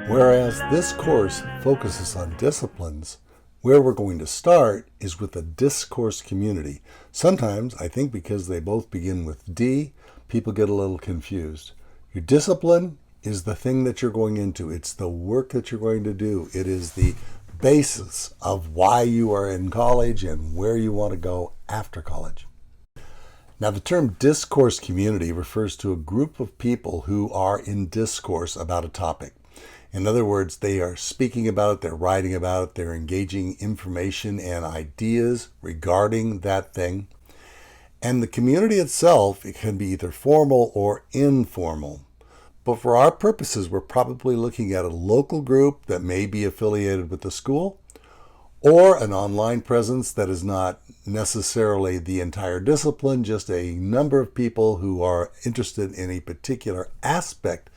Whereas this course focuses on disciplines, where we're going to start is with the discourse community. Sometimes, I think because they both begin with D, people get a little confused. Your discipline is the thing that you're going into. It's the work that you're going to do. It is the basis of why you are in college and where you want to go after college. Now, the term discourse community refers to a group of people who are in discourse about a topic. In other words, they are speaking about it, they're writing about it, they're engaging information and ideas regarding that thing. And the community itself, it can be either formal or informal. But for our purposes, we're probably looking at a local group that may be affiliated with the school, or an online presence that is not necessarily the entire discipline, just a number of people who are interested in a particular aspect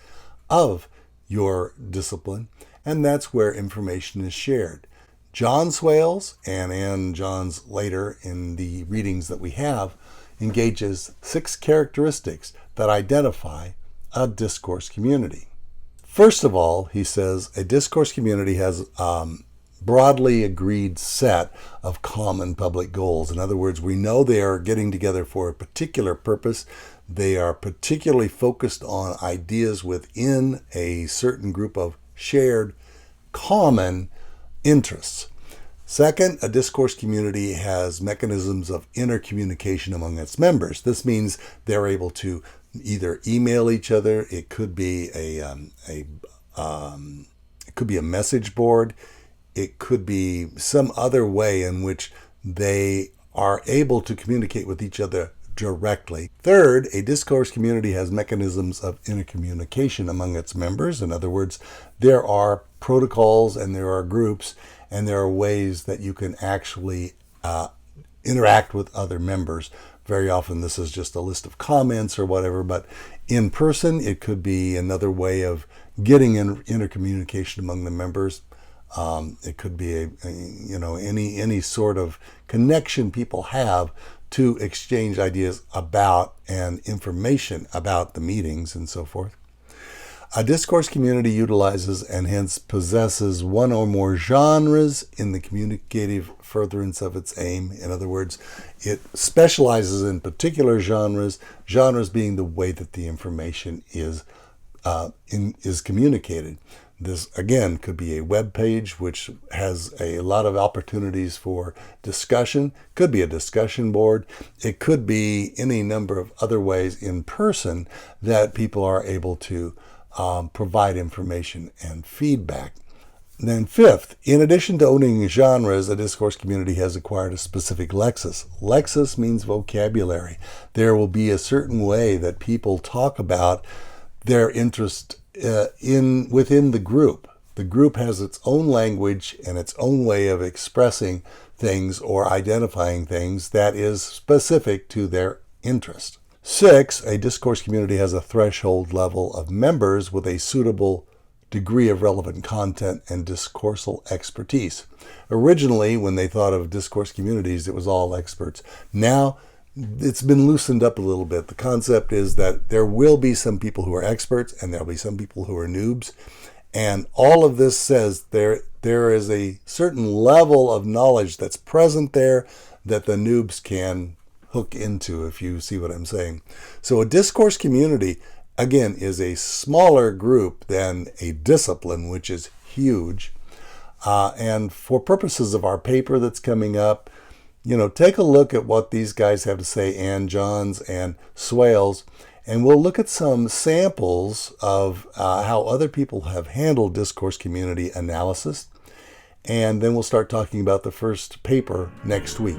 of your discipline, and that's where information is shared. John Swales, and John's later in the readings that we have, engages 6 characteristics that identify a discourse community. First of all, he says a discourse community has broadly agreed set of common public goals. In other words, we know they are getting together for a particular purpose. They are particularly focused on ideas within a certain group of shared common interests. Second, a discourse community has mechanisms of intercommunication among its members. This means they're able to either email each other. It could be it could be a message board. It could be some other way in which they are able to communicate with each other directly. Third, a discourse community has mechanisms of intercommunication among its members. In other words, there are protocols and there are groups and there are ways that you can actually interact with other members. Very often this is just a list of comments or whatever, but in person it could be another way of getting intercommunication among the members. It could be any sort of connection people have to exchange ideas about and information about the meetings and so forth. A discourse community utilizes and hence possesses one or more genres in the communicative furtherance of its aim. In other words, it specializes in particular genres being the way that the information is communicated. This, again, could be a web page which has a lot of opportunities for discussion. Could be a discussion board. It could be any number of other ways in person that people are able to provide information and feedback. And then fifth, in addition to owning genres, a discourse community has acquired a specific lexis. Lexis means vocabulary. There will be a certain way that people talk about their interest within the group. The group has its own language and its own way of expressing things or identifying things that is specific to their interest. 6, a discourse community has a threshold level of members with a suitable degree of relevant content and discoursal expertise. Originally, when they thought of discourse communities, it was all experts. Now, it's been loosened up a little bit. The concept is that there will be some people who are experts and there'll be some people who are noobs. And all of this says there is a certain level of knowledge that's present there that the noobs can hook into, if you see what I'm saying. So a discourse community, again, is a smaller group than a discipline, which is huge. And for purposes of our paper that's coming up, take a look at what these guys have to say, and Johns and Swales, and we'll look at some samples of how other people have handled discourse community analysis, and then we'll start talking about the first paper next week.